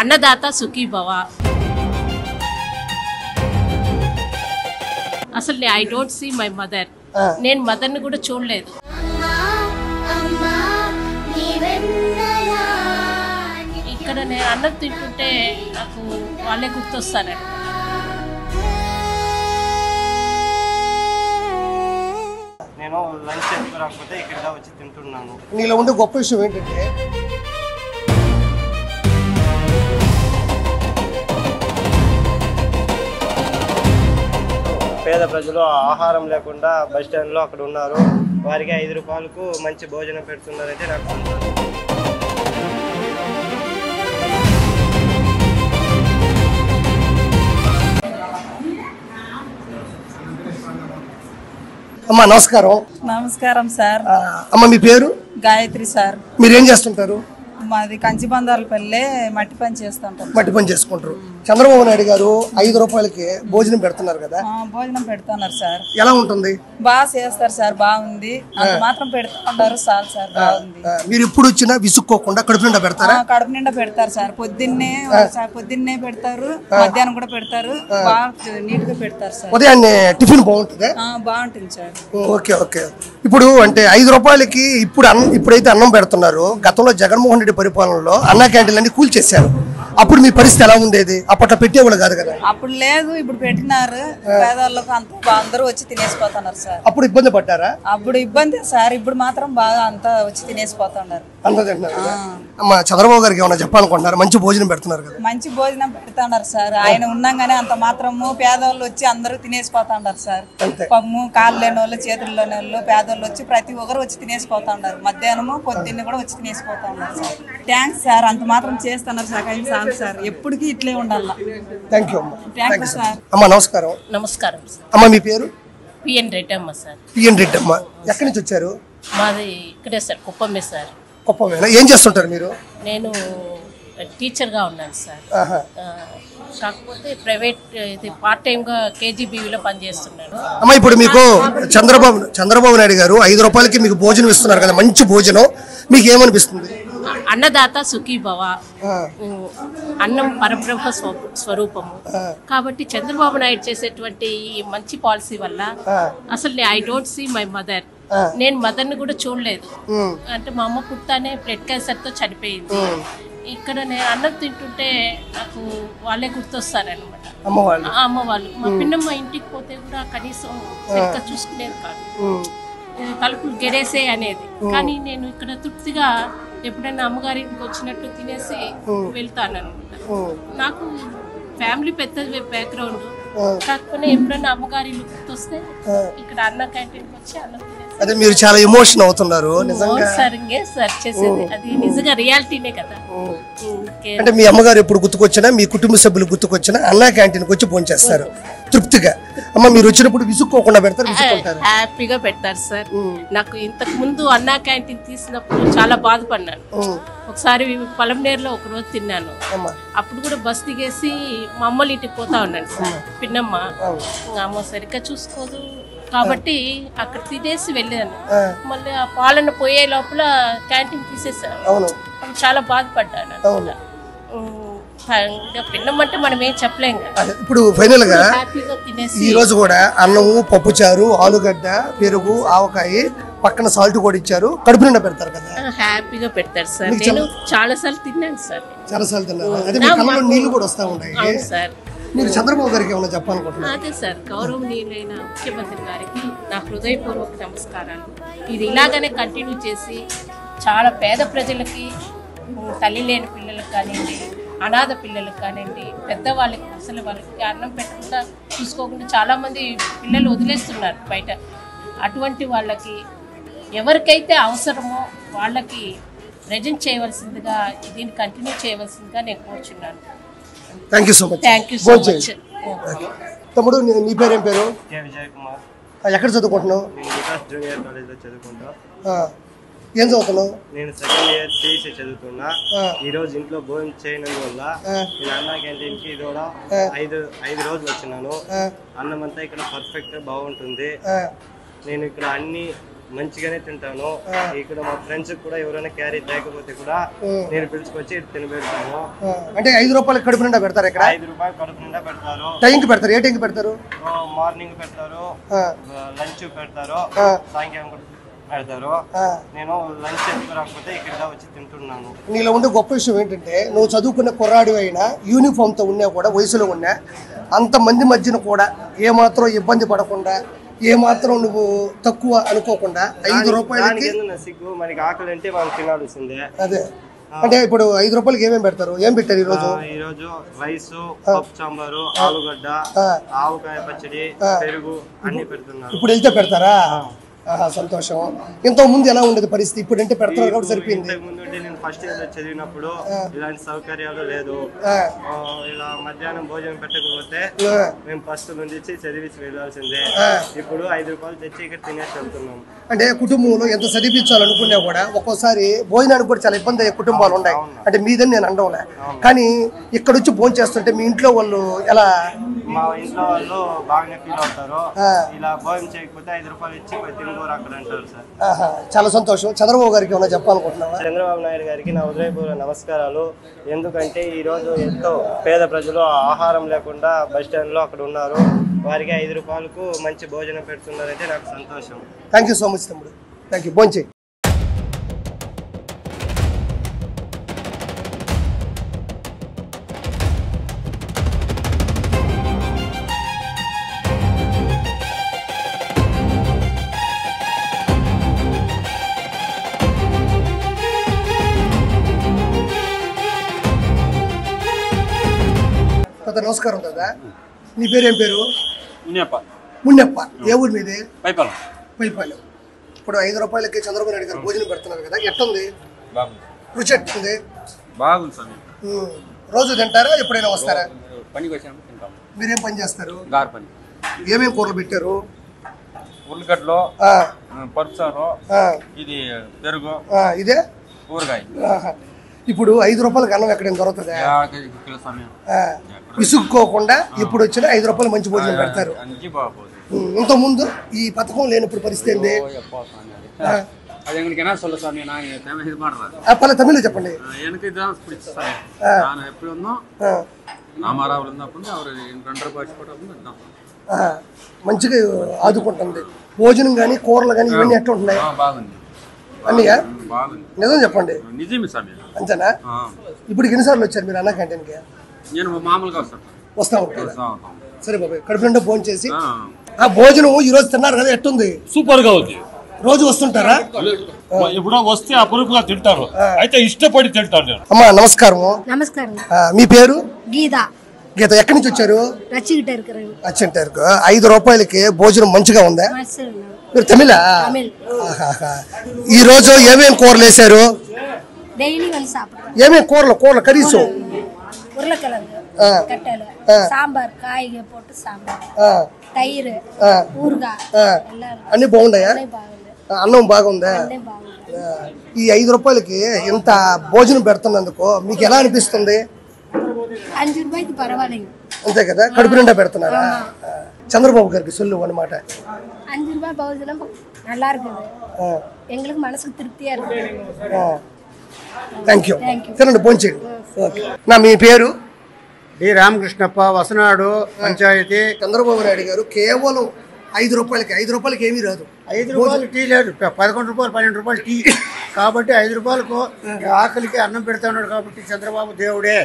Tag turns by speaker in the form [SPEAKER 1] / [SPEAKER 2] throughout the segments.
[SPEAKER 1] అన్నదాత సుఖీభవ. అసలు I don't see my mother. నేను మదర్ని కూడా చూడలేదు. ఇక్కడ నేను అన్నం తింటుంటే నాకు వాళ్ళే గుర్తొస్తారండి.
[SPEAKER 2] నేను లంచ్ రాకపోతే ఇక్కడ వచ్చి తింటున్నాను.
[SPEAKER 3] నీలో ఉండే గొప్ప విషయం ఏంటంటే
[SPEAKER 2] పేద ప్రజలు ఆహారం లేకుండా బస్ స్టాండ్లో అక్కడ ఉన్నారు. వారికి 5 రూపాయలకు మంచి భోజనం పెడుతున్నారంటే నాకు సంతోషం.
[SPEAKER 3] అమ్మా నమస్కారం.
[SPEAKER 4] నమస్కారం సార్.
[SPEAKER 3] అమ్మ మీ పేరు?
[SPEAKER 4] గాయత్రి సార్.
[SPEAKER 3] మీరేం చేస్తుంటారు?
[SPEAKER 4] మాది కంచిబందాలపల్లె మట్టి పని చేస్తుంటాం.
[SPEAKER 3] మట్టి పని చేసుకుంటారు. చంద్రబాబు నాయుడు గారు 5 రూపాయలకి భోజనం పెడుతున్నారు కదా,
[SPEAKER 4] భోజనం పెడుతున్నారు సార్.
[SPEAKER 3] ఎలా ఉంటుంది?
[SPEAKER 4] బాగా చేస్తారు సార్, బాగుంది. అంత మాత్రం పెడుతుంటారు చాలు సార్, బాగుంది.
[SPEAKER 3] మీరు ఎప్పుడు వచ్చినా విసుక్కోకుండా కడుపు నిండా పెడతారా?
[SPEAKER 4] కడుపు నిండా పెడతారు సార్. పొద్దున్నే పెడతారు, మధ్యాహ్నం కూడా పెడతారు. బాగా నీట్ గా పెడతారు సార్.
[SPEAKER 3] ఉదయాన్నే టిఫిన్ బాగుంటుంది?
[SPEAKER 4] బాగుంటుంది సార్.
[SPEAKER 3] Okay okay. ఇప్పుడు అంటే 5 రూపాయలకి ఇప్పుడైతే అన్నం పెడుతున్నారు. గతంలో జగన్మోహన్ రెడ్డి పరిపాలనలో అన్నా క్యాంటీన్లు అన్ని కూల్చేశారు. అప్పుడు మీ పరిస్థితి ఎలా ఉండేది? అప్పట్లో పెట్టేవాళ్ళు కాదు కదా.
[SPEAKER 4] అప్పుడు లేదు, ఇప్పుడు పెట్టినారు. పేదవాళ్ళకు అందరూ వచ్చి తినేసిపోతున్నారు సార్.
[SPEAKER 3] అప్పుడు ఇబ్బంది పడ్డారా?
[SPEAKER 4] అప్పుడు ఇబ్బంది సార్, ఇప్పుడు మాత్రం బాగా అంతా వచ్చి తినేసిపోతున్నారు.
[SPEAKER 3] అమ్మా చంద్రబాబు గారికి ఏమన్నా చెప్పాలనుకుంటున్నారు? మంచి భోజనం పెడుతున్నారు కదా.
[SPEAKER 4] మంచి భోజనం పెడుతున్నారు సార్. ఆయన ఉన్నాగానే అంత మాత్రము పేదవాళ్ళు వచ్చి అందరూ తినేసిపోతున్నారు సార్. పమ్ము కాళ్ళు లేని వాళ్ళు, చేతులు లేని వాళ్ళు, పేదవాళ్ళు వచ్చి ప్రతి ఒక్కరు వచ్చి తినేసిపోతున్నారు. మధ్యాహ్నము పొద్దున్న కూడా వచ్చి తినేసిపోతున్నారు సార్. థ్యాంక్స్ సార్, అంత మాత్రం చేస్తున్నారు సార్. సార్ ఎప్పటికీ ఇట్లే ఉండాలి.
[SPEAKER 3] థ్యాంక్ యూ అమ్మా.
[SPEAKER 4] Thank you sir.
[SPEAKER 3] అమ్మా నమస్కారం.
[SPEAKER 1] నమస్కారం సార్.
[SPEAKER 3] అమ్మ మీ పేరు?
[SPEAKER 1] పిఎన్ రెడ్డి అమ్మ సార్.
[SPEAKER 3] పిఎన్ రెడ్డి అమ్మ. ఎక్కడి నుంచి వచ్చారు?
[SPEAKER 1] మాది ఇక్కడే సార్, కుప్పమే సార్.
[SPEAKER 3] కుప్పమేనా? ఏం చేస్తుంటారు మీరు?
[SPEAKER 1] నేను టీచర్గా ఉన్నాను సార్. కాకపోతే ప్రైవేట్ ఇది పార్ట్ టైంగా కేజీబీవీలో పనిచేస్తున్నాను.
[SPEAKER 3] అమ్మ ఇప్పుడు మీకు చంద్రబాబు నాయుడు గారు 5 రూపాయలకి మీకు భోజనం ఇస్తున్నారు కదా, మంచి భోజనం, మీకు ఏమనిపిస్తుంది?
[SPEAKER 1] అన్నదాత సుఖీభవ. అన్నం పరబ్రహ్మ స్వరూపము కాబట్టి చంద్రబాబు నాయుడు చేసేటువంటి ఈ మంచి పాలసీ వల్ల అసలు I don't see my mother. నేను మదర్ని కూడా చూడలేదు. అంటే మా అమ్మ పుట్టానే బ్లడ్ క్యాన్సర్తో చనిపోయింది. ఇక్కడ నేను అన్నం తింటుంటే నాకు వాళ్ళే గుర్తొస్తారనమాట, అమ్మ వాళ్ళు. మా పిన్నమ్మ ఇంటికి పోతే కూడా కనీసం సరిగ్గా చూసుకునేది కాదు, తలుపులు గెడేసే అనేది. కానీ నేను ఇక్కడ తృప్తిగా ఎప్పుడైనా అమ్మగారి ఇంటికి వచ్చినట్టు తినేసి వెళ్తాను అనమాట. నాకు ఫ్యామిలీ పెద్ద బ్యాక్గ్రౌండ్, కాకపోతే ఎప్పుడైనా అమ్మగారి ఇల్లు గుర్తొస్తే ఇక్కడ అన్న క్యాంటీన్కి వచ్చి అన్నం తినేసి.
[SPEAKER 3] అదే మీరు చాలా ఎమోషన్ అవుతున్నారు
[SPEAKER 1] సార్. చేసేది అది నిజంగా రియాలిటీనే కదా.
[SPEAKER 3] అంటే మీ అమ్మగారు ఎప్పుడు గుర్తుకొచ్చినా, మీ కుటుంబ సభ్యులు గుర్తుకొచ్చినా అన్నా క్యాంటీన్కి వచ్చి ఫోన్ చేస్తారు తృప్తిగా. అమ్మ మీరు వచ్చినప్పుడు విసుక్కోకుండా పెడతారు?
[SPEAKER 1] హ్యాపీగా పెడతారు సార్. నాకు ఇంతకు ముందు అన్నా క్యాంటీన్ తీసినప్పుడు చాలా బాధపడినాను. ఒకసారి పొలంనేరులో ఒక రోజు తిన్నాను. అప్పుడు కూడా బస్ దిగేసి మా అమ్మల ఇంటికి పోతా ఉన్నాను సార్. పిన్నమ్మ అమ్మ సరిగ్గా చూసుకోదు కాబట్టి అక్కడ తినేసి వెళ్ళాను. మళ్ళీ ఆ పాలన పోయే లోపల క్యాంటీన్ తీసేసాను. చాలా బాధపడ్డాను. పిన్నమ్మంటే మనం ఏం చెప్పలేం కదా.
[SPEAKER 3] ఇప్పుడు ఫైనల్ గా ఈ రోజు కూడా అన్నము, పప్పుచారు, ఆలుగడ్డ, పెరుగు, ఆవకాయ, పక్కన సాల్ట్ కూడా ఇచ్చారు. కడుపు నిండా పెడతారు కదా.
[SPEAKER 1] హ్యాపీగా పెడతారు సార్. నేను చాలా సార్లు తిన్నాను సార్.
[SPEAKER 3] చాలా సార్లు తిన్నాను. అదే మీ కళ్ళలో నీళ్లు కూడా వస్తా ఉంటాయి.
[SPEAKER 1] అవును సార్.
[SPEAKER 3] మీరు చంద్రబాబు గారికి ఏమైనా చెప్పాలనుకుంటున్నారు?
[SPEAKER 1] అదే సార్, గౌరవనీయులైన ముఖ్యమంత్రి గారికి నా హృదయపూర్వక నమస్కారాలు. ఇది ఇలాగనే కంటిన్యూ చేసి చాలా పేద ప్రజలకి, తల్లి లేని పిల్లలకు కానివ్వండి, అనాథ పిల్లలకు కానివ్వండి, పెద్దవాళ్ళకి, ముసలి వాళ్ళకి అన్నం పెట్టకుండా చూసుకోకుండా చాలామంది పిల్లలు వదిలేస్తున్నారు బయట. అటువంటి వాళ్ళకి ఎవరికైతే అవసరమో వాళ్ళకి ప్రజెంట్ చేయవలసిందిగా, దీన్ని కంటిన్యూ చేయవలసిందిగా నేను కోరుచున్నాను.
[SPEAKER 3] Thank you so much.
[SPEAKER 1] Thank you so much.
[SPEAKER 3] తమ్ముడు నీ పేరు ఏం పేరు?
[SPEAKER 2] విజయ్ కుమార్.
[SPEAKER 3] ఎక్కడ చదువుకుంటున్నావు?
[SPEAKER 2] నేను వికాస్ జూనియర్ కాలేజ్లో చదువుకుంటా.
[SPEAKER 3] ఏం చదువుతున్నావు?
[SPEAKER 2] నేను సెకండ్ ఇయర్ సిఈసి చదువుతున్నా. ఈ రోజు ఇంట్లో భోజనం చేయనందువల్ల నేను అన్నా క్యాంటీన్ కి కూడా 5 రోజులు వచ్చినాను. అన్నం అంతా ఇక్కడ పర్ఫెక్ట్ బాగుంటుంది. నేను ఇక్కడ అన్ని మంచిగానే తింటాను. ఇక్కడ మా ఫ్రెండ్స్ కూడా ఎవరైనా క్యారీ తేకపోతే కూడా నేను పిలుచుకొచ్చి తినబెడతాను.
[SPEAKER 3] అంటే 5 రూపాయలకి కడుపు నిండా పెడతారు ఇక్కడ?
[SPEAKER 2] 5 రూపాయలు కడుపు నిండా పెడతారు.
[SPEAKER 3] టైంకి పెడతారు? ఏ టైంకి పెడతారు?
[SPEAKER 2] మార్నింగ్ పెడతారు, లంచ్ పెడతారు, సాయంకాలం కూడా పెడతారు. నేను లంచ్ ఎందుకు రాకపోతే ఇక్కడ వచ్చి తింటున్నాను.
[SPEAKER 3] నీలో ఉండే గొప్ప విషయం ఏంటంటే నువ్వు చదువుకున్న కుర్రాడి అయినా యూనిఫామ్తో ఉన్నా కూడా వయసులో ఉన్నా అంతమంది మధ్యన కూడా ఏమాత్రం ఇబ్బంది పడకుండా ఏమాత్రం నువ్వు తక్కువ అనుకోకుండా 5 రూపాయలకి
[SPEAKER 2] సిగ్గు మనకి ఆకలి అంటే మనం తినాల్సిందే.
[SPEAKER 3] అదే అంటే ఇప్పుడు 5 రూపాయలకి ఏమేమి పెడతారు? ఏం పెట్టారు ఈరోజు?
[SPEAKER 2] ఈరోజు రైస్, పప్పు సాంబారు, ఆలుగడ్డ, ఆవకాయ పచ్చడి, పెరుగు అన్ని పెడుతున్నారు.
[SPEAKER 3] ఇప్పుడు వెళ్తే పెడతారా? సంతోషం. ఇంతకు ముందు ఎలా ఉండేది పరిస్థితి? ఇప్పుడు అంటే పెడతారు కాబట్టి సరిపోయింది.
[SPEAKER 2] ముందు నేను ఫస్ట్ ఇయర్ చదివినప్పుడు ఇలాంటి సౌకర్యాలు లేదు. ఇలా మధ్యాహ్నం భోజనం పెట్టకపోతే మేము ఫస్ట్ నుంచి చదివించి వెళ్ళాల్సిందే. ఇప్పుడు 5 రూపాయలు తెచ్చి ఇక్కడ తినేసి వెళ్తున్నాం.
[SPEAKER 3] అంటే కుటుంబంలో ఎంత చదివించాలనుకున్నా కూడా ఒక్కోసారి భోజనానికి కూడా చాలా ఇబ్బంది అయ్యే కుటుంబాలు ఉన్నాయి. అంటే మీదని నేను అనడంలే, కానీ ఇక్కడ వచ్చి భోజనం చేస్తుంటే మీ ఇంట్లో వాళ్ళు ఎలా?
[SPEAKER 2] మా ఇంట్లో వాళ్ళు బాగానే ఫీల్ అవుతారు. ఇలా భోజనం చేయకపోతే 5 రూపాయలు ఇచ్చి తినబోరు అక్కడ అంటారు సార్.
[SPEAKER 3] చాలా సంతోషం. చంద్రబాబు గారికి ఏమైనా చెప్పాలనుకుంటున్నావా?
[SPEAKER 2] చంద్రబాబు నాయుడు గారికి నా హృదయపూర్వక నమస్కారాలు. ఎందుకంటే ఈరోజు ఎంతో పేద ప్రజలు ఆహారం లేకుండా బస్ స్టాండ్లో అక్కడ ఉన్నారు. వారికి 5 రూపాయలకు మంచి భోజనం పెడుతున్నారంటే నాకు సంతోషం.
[SPEAKER 3] థ్యాంక్ యూ సో మచ్ తమ్ముడు. Thank you. భోంచేయి. నమస్కారం దాదా. నీ పేరేం పేరు? మున్నప్ప. ఏ ఊరు మీది? పైపాలెం. ఇప్పుడు 5 రూపాయలకి చంద్రబాబు నాయుడు గారు భోజనం పెడుతున్నారు కదా, ఎట్టుంది? రుచి ఎట్టుంది? రోజు తింటారా? ఎప్పుడైనా వస్తారా? మీరేం పని చేస్తారు? ఏమేమి కూరలు పెట్టారు?
[SPEAKER 5] ఉల్లిగడ్డలు, పప్పుచారు, ఇది పెరుగు,
[SPEAKER 3] ఇదే
[SPEAKER 5] ఊరగాయ.
[SPEAKER 3] ఇప్పుడు 5 రూపాయలకి అన్నం ఎక్కడైనా దొరుకుతుందా? విసుక్కోకుండా ఇప్పుడు వచ్చిన 5 రూపాయలు మంచి భోజనం పెడతారు. ఇంత ముందు ఈ పథకం లేనప్పుడు పరిస్థితి ఏంది? తమిళ చెప్పండి. మంచిగా ఆదుకుంటుంది. భోజనం కానీ కూరలు కానీ ఇవన్నీ ఎట్లా ఉంటున్నాయి? అన్నయ్య నిజం చెప్పండి. అంతేనా? ఇప్పుడు ఎన్నిసార్లు వచ్చారు మీరు అన్న క్యాంటీన్కి? వస్తా ఉంటారు. సరే బాబాయ్, కడుపు నిండా భోజనం చేసి ఆ భోజనం ఈ రోజు తిన్నారు కదా, ఎట్టుంది?
[SPEAKER 6] సూపర్ గా ఉంది.
[SPEAKER 3] రోజు వస్తుంటారా?
[SPEAKER 6] ఎప్పుడో వస్తే అపురూపుగా తింటారు, అయితే ఇష్టపడి తింటారు.
[SPEAKER 3] అమ్మా నమస్కారం.
[SPEAKER 7] నమస్కారం.
[SPEAKER 3] మీ పేరు?
[SPEAKER 7] గీత.
[SPEAKER 3] గీత ఎక్కడి నుంచి వచ్చారు?
[SPEAKER 7] అచ్చంటారు.
[SPEAKER 3] 5 రూపాయలకి భోజనం మంచిగా ఉందా? మీరు తమిళ? ఈ రోజు ఏమేమి కూరలు వేసారు? ఏమేమి కూరలు కర్రీస్?
[SPEAKER 7] ఉర్లకిழங்கு, கட்டல, సాంబార్, కాయగ పోటు సాంబార్, తైరు, ఊరగాయ
[SPEAKER 3] అన్ని బాగున్నాయా? అన్నం బాగుందా? ఈ 5 రూపాయలకి ఇంత భోజనం పెడుతున్నందుకు మీకు ఎలా అనిపిస్తుంది?
[SPEAKER 7] 5 రూపాయలకి పర్వాలేదు.
[SPEAKER 3] అంతే కదా, కడుపు నిండా పెడుతున్నారా? చంద్రబాబు గారికి சொல்லு అన్నమాట.
[SPEAKER 7] 5 రూపాయల భోజనం நல்லா இருக்குது. எங்களுக்கு మనసుకు திருப்தியா இருக்கு.
[SPEAKER 3] Thank you. తినండి, భోంచేయండి. నా మీ పేరు?
[SPEAKER 8] డి రామకృష్ణప్ప, వసనాడు పంచాయతీ.
[SPEAKER 3] చంద్రబాబు నాయుడు గారు కేవలం 5 రూపాయలకి ఏమీ రాదు.
[SPEAKER 8] 5 రూపాయలు టీ లేదు, 11 రూపాయలు 12 రూపాయలు టీ. కాబట్టి 5 రూపాయలకు ఆకలికి అన్నం పెడతా ఉన్నాడు. కాబట్టి చంద్రబాబు దేవుడే,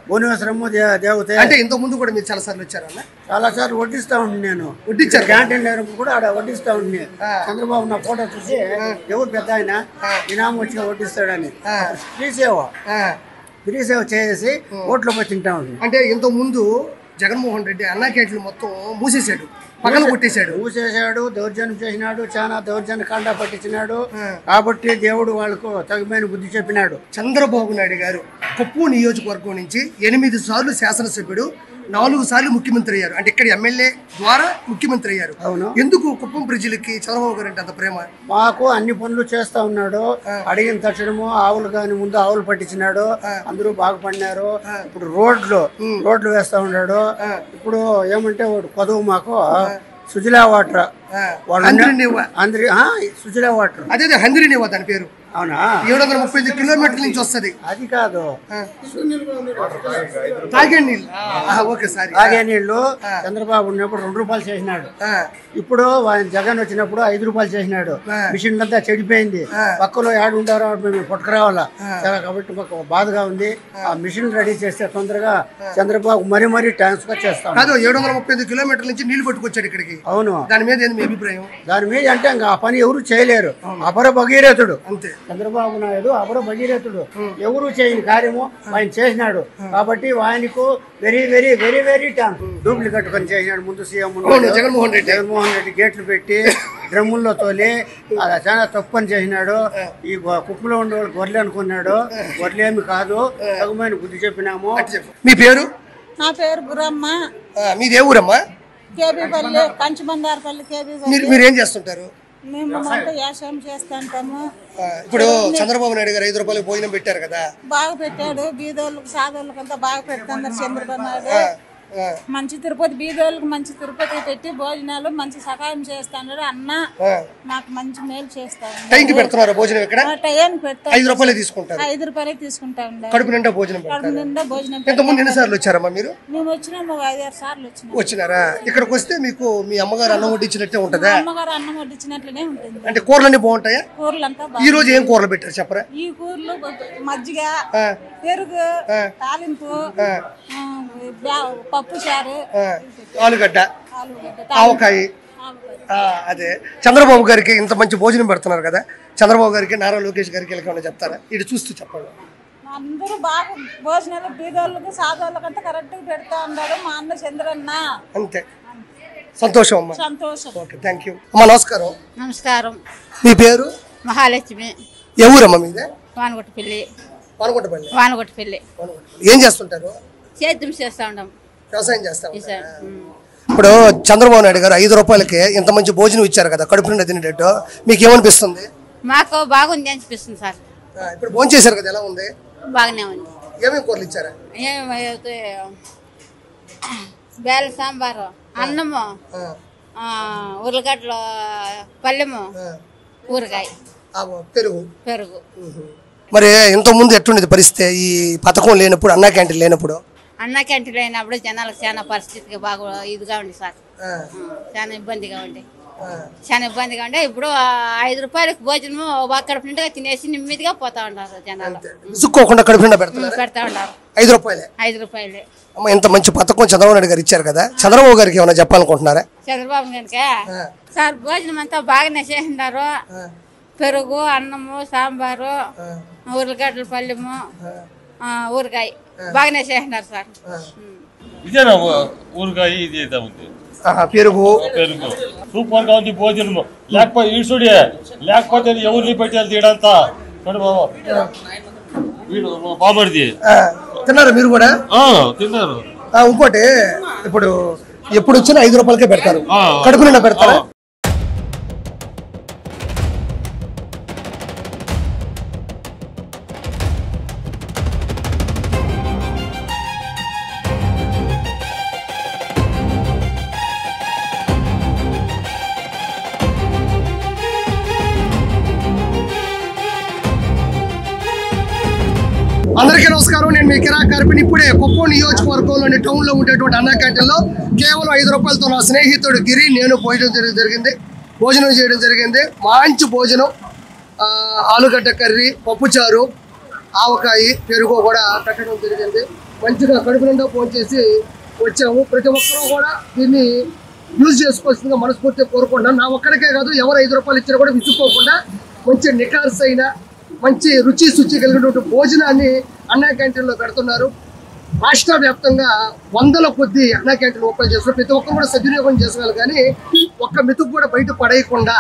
[SPEAKER 8] భువనేశ్వరమ్మ దేవతే.
[SPEAKER 3] అంటే ఇంత ముందు కూడా మీరు చాలా సార్లు వచ్చారన్న?
[SPEAKER 8] చాలా సార్లు వడ్డిస్తా ఉండి, నేను వడ్డించాను. క్యాంటీన్ లేనప్పుడు కూడా ఆడ వడ్డిస్తా ఉండి. చంద్రబాబు నా ఫోటో చూసి ఎవరు పెద్ద ఆయన ఇనామం వచ్చి వడ్డిస్తాడని ఫ్రీ సేవ చేసి ఓట్లు పోయి తింటా ఉంది.
[SPEAKER 3] అంటే ఇంత ముందు జగన్మోహన్ రెడ్డి అన్నా క్యాంటీన్లు మొత్తం మూసేశాడు, పగలు కొట్టేశాడు,
[SPEAKER 8] దౌర్జన్యం చేసినాడు, చాలా దౌర్జన్య కాండా పట్టించినాడు. కాబట్టి దేవుడు వాళ్ళకు తగిన బుద్ధి చెప్పినాడు.
[SPEAKER 3] చంద్రబాబు నాయుడు గారు కొప్పు నియోజకవర్గం నుంచి 8 సార్లు శాసనసభ్యుడు, 4 సార్లు ముఖ్యమంత్రి అయ్యారు. అంటే ఇక్కడ ఎమ్మెల్యే ద్వారా ముఖ్యమంత్రి అయ్యారు.
[SPEAKER 8] అవును.
[SPEAKER 3] ఎందుకు కుప్పం ప్రజలకి చంద్రబాబు గారు అంటే అంత ప్రేమ?
[SPEAKER 8] మాకు అన్ని పనులు చేస్తా ఉన్నాడు. అడిగిన తక్షణము ఆవులు కానీ ముందు ఆవులు పట్టించినాడు, అందరూ బాగుపడినారు. ఇప్పుడు రోడ్లు వేస్తా ఉన్నాడు. ఇప్పుడు ఏమంటే కొదువు మాకు సుజలా వాటర్ సుజలా వాటర్.
[SPEAKER 3] అదే హంద్రి నివా దాని పేరు.
[SPEAKER 8] అవునా?
[SPEAKER 3] 735 కిలోమీటర్ల నుంచి వస్తుంది.
[SPEAKER 8] అది కాదు,
[SPEAKER 3] తాగే నీళ్ళు. Okay sorry.
[SPEAKER 8] తాగే నీళ్లు చంద్రబాబు ఉన్నప్పుడు 2 రూపాయలు చేసినాడు. ఇప్పుడు జగన్ వచ్చినప్పుడు 5 రూపాయలు చేసినాడు. మిషన్ అంతా చెడిపోయింది. పక్కలో ఏడు ఉండారో మేము పట్టుకురావాలా కాబట్టి మాకు బాధగా ఉంది. ఆ మిషన్ రెడీ చేస్తే తొందరగా చంద్రబాబు మరీ ట్రాన్స్ఫర్ చేస్తాం.
[SPEAKER 3] 735 కిలోమీటర్ల నుంచి నీళ్లు పట్టుకొచ్చాడు ఇక్కడికి.
[SPEAKER 8] అవును.
[SPEAKER 3] దాని మీద ఏంది మీ అభిప్రాయం?
[SPEAKER 8] దాని మీద అంటే ఇంకా ఆ పని ఎవరు చేయలేరు. అపర భగీరథుడు
[SPEAKER 3] అంతే
[SPEAKER 8] చంద్రబాబు నాయుడు. అపర భగీరథుడు, ఎవరు చేయని కార్యము ఆయన చేసినాడు. కాబట్టి ఆయనకు very very very very thanks. Duplicate పని చేసినాడు. ముందు సీఎం జగన్మోహన్ రెడ్డి గేట్లు పెట్టి డ్రమ్ముల్లో తోలి చాలా తప్పు పని చేసినాడు. ఈ కుప్పలో ఉండే వాళ్ళు గొర్రెలు అనుకున్నాడు. గొర్రెలేమి కాదు, తగుమైన బుద్ధి చెప్పినాము.
[SPEAKER 3] మీ పేరు?
[SPEAKER 9] నా పేరు గురమ్మ.
[SPEAKER 3] మీది ఏ ఊరమ్మా?
[SPEAKER 9] కేబీపల్లి, కంచిబండారపల్లి కేబీపల్లి.
[SPEAKER 3] మీరు ఏం చేస్తుంటారు?
[SPEAKER 9] మేము వ్యవసాయం చేస్తుంటాము.
[SPEAKER 3] ఇప్పుడు చంద్రబాబు నాయుడు గారు 5 రూపాయలు భోజనం పెట్టారు కదా,
[SPEAKER 9] బాగా పెట్టాడు. బీదోళ్ళకి సాదోళ్ళకి అంతా బాగా పెడుతున్నారు చంద్రబాబు నాయుడు. మంచి తిరుపతి బీదోళ్ళకి మంచి తిరుపతి పెట్టి భోజనాలు మంచి సహాయం చేస్తున్నాడు అన్న. మాకు మంచి మేలు చేస్తాడు.
[SPEAKER 3] టైంకి పెడుతున్నారు భోజనం ఇక్కడ?
[SPEAKER 9] టైంకి పెడతారు.
[SPEAKER 3] 5 రూపాయలు తీసుకుంటారు.
[SPEAKER 9] 5 రూపాయలే తీసుకుంటాం.
[SPEAKER 3] కడుపు నిండా భోజనం.
[SPEAKER 9] కడుపు నిండా భోజనం.
[SPEAKER 3] ఇంతకుముందు ఎన్నిసార్లు వచ్చారమ్మా మీరు?
[SPEAKER 9] మేము వచ్చినాము 5-6 సార్లు వచ్చినాము.
[SPEAKER 3] వచ్చినారా? ఇక్కడికి వస్తే మీకు మీ అమ్మగారు అన్నం వడ్డించినట్టే ఉంటదా?
[SPEAKER 9] అమ్మగారు అన్నం వడ్డించినట్లనే ఉంటుంది.
[SPEAKER 3] అంటే కూరలన్నీ బాగుంటాయా?
[SPEAKER 9] కూరలంతా
[SPEAKER 3] ఈ రోజు ఏం కూరలు పెట్టారు చెప్పరా?
[SPEAKER 9] ఈ కూరలు మజ్జిగ, పెరుగు, తాలింపు, పప్పు చారు,
[SPEAKER 3] ఆలుగడ్డ, ఆవకాయ. అదే చంద్రబాబు గారికి ఇంత మంచి భోజనం పెడుతున్నారు కదా, చంద్రబాబు గారికి నారా లోకేష్ గారికి ఏమైనా చెప్తారా? ఇటు చూస్తూ చెప్పండి.
[SPEAKER 9] అందరూ బాగా భోజనాలు బీదోళ్ళకి సాదోళ్ళకి అంతా కరెక్ట్ గా పెడతా ఉన్నాడు మా అన్న చంద్రన్న.
[SPEAKER 3] అంతే. సంతోషం అమ్మా.
[SPEAKER 9] సంతోషం.
[SPEAKER 3] ఓకే, థ్యాంక్ యూ అమ్మా. నమస్కారం.
[SPEAKER 10] నమస్కారం.
[SPEAKER 3] మీ పేరు?
[SPEAKER 10] మహాలక్ష్మి.
[SPEAKER 3] ఏ ఊరమ్మా మీదే?
[SPEAKER 10] వానగొట్టపల్లి.
[SPEAKER 3] వానగొట్టపల్లి. ఏం చేస్తుంటారు?
[SPEAKER 10] సేద్యం చేస్తా ఉంటాం.
[SPEAKER 3] వ్యవసాయం చేస్తాం. ఇప్పుడు చంద్రబాబు నాయుడు గారు 5 రూపాయలకి ఇంత మంచి భోజనం ఇచ్చారు కదా, కడుపు నిండా తినేటట్టు, మీకు ఏమనిపిస్తుంది?
[SPEAKER 10] మాకు బాగుంది అనిపిస్తుంది సార్.
[SPEAKER 3] ఇప్పుడు భోజనం చేశారు కదా, ఎలా ఉంది?
[SPEAKER 10] బాగానే ఉంది.
[SPEAKER 3] ఏమేమి కూరలు ఇచ్చారా?
[SPEAKER 10] బేల సాంబారు, అన్నము, ఉర్లగడ్డలు పల్లెము, ఊరగాయ, పెరుగు.
[SPEAKER 3] మరి ఇంత ముందు ఎట్టుండేది పరిస్థితి ఈ పథకం లేనప్పుడు, అన్నా క్యాంటీన్ లేనప్పుడు?
[SPEAKER 10] అన్నా క్యాంటీన్ లేనప్పుడు జనాలకు చాలా పరిస్థితికి బాగా ఇదిగా ఉంది సార్. చాలా ఇబ్బందిగా ఉండే. ఇప్పుడు 5 రూపాయలకు భోజనము కడుపు నిండుగా తినేసి నెమ్మదిగా పోతా ఉంటారు జనాలు.
[SPEAKER 3] విసుక్కోకుండా కడుపు నిండా పెడతా
[SPEAKER 10] ఉంటారు.
[SPEAKER 3] 5 రూపాయలే.
[SPEAKER 10] 5 రూపాయలే.
[SPEAKER 3] అమ్మ, ఇంత మంచి పథకం చంద్రబాబు నాయుడు గారు ఇచ్చారు కదా, చంద్రబాబు గారికి ఏమైనా చెప్పాలనుకుంటున్నారా?
[SPEAKER 10] చంద్రబాబు కనుక సార్ భోజనం అంతా బాగానే చేసినారు. పెరుగు, అన్నము, సాంబారు, ఉర్లగడ్డల పల్లెము, ఊరగాయ బాగానే చేసినారు సార్.
[SPEAKER 6] ఇదేనా ఊరగాయ? ఇది ఉంది
[SPEAKER 3] పెరుగు.
[SPEAKER 6] సూపర్ గా ఉంది భోజనం. లేకపోతే ఈసుడే లేకపోతే ఎవరిని పెట్టాలి తీడంతా. బామర్ది
[SPEAKER 3] తిన్నారు మీరు కూడా?
[SPEAKER 6] తిన్నారు.
[SPEAKER 3] ఇంకోటి, ఇప్పుడు ఎప్పుడు వచ్చినా 5 రూపాయలకే పెడతారు, కడుపు నిండా పెడతారు. అందరికీ నమస్కారం. నేను మీ కిరా కార్పిని. ఇప్పుడే కుప్పం నియోజకవర్గంలోని టౌన్ లో ఉండేటువంటి అన్నా క్యాంటీన్ లో కేవలం 5 రూపాయలతో నా స్నేహితుడు గిరి నేను భోజనం చేయడం జరిగింది. మంచి భోజనం, ఆలుగడ్డ కర్రీ, పప్పుచారు, ఆవకాయ, పెరుగు కూడా పెట్టడం జరిగింది. మంచిగా కడుపు నిండా భోంచేసి వచ్చాము. ప్రతి ఒక్కరూ కూడా దీన్ని యూజ్ చేసుకోవాల్సిందిగా మనస్ఫూర్తిగా కోరుకుంటున్నాను. నా ఒక్కడికే కాదు, ఎవరు 5 రూపాయలు ఇచ్చినా కూడా విసుక్కోకుండా మంచి నికార్స్ అయిన మంచి రుచి శుచి కలిగినటువంటి భోజనాన్ని అన్నా క్యాంటీన్లో పెడుతున్నారు. రాష్ట్ర వ్యాప్తంగా 100ల కొద్ది అన్నా క్యాంటీన్ ఓపెన్ చేస్తున్నారు. ప్రతి ఒక్కరు కూడా సద్వినియోగం చేసుకోవాలి, కానీ ఒక్క మెతుకు కూడా బయట పడేయకుండా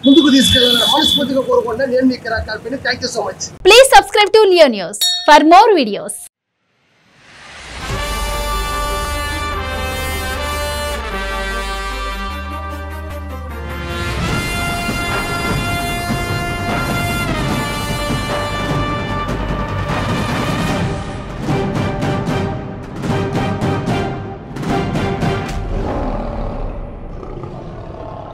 [SPEAKER 3] ముందుకు తీసుకెళ్లాలని మనస్ఫూర్తిగా కోరుకుంటున్నా. నేను మీ కిరా కార్పిని. Thank you so much.
[SPEAKER 11] Please subscribe to Leo news for more videos.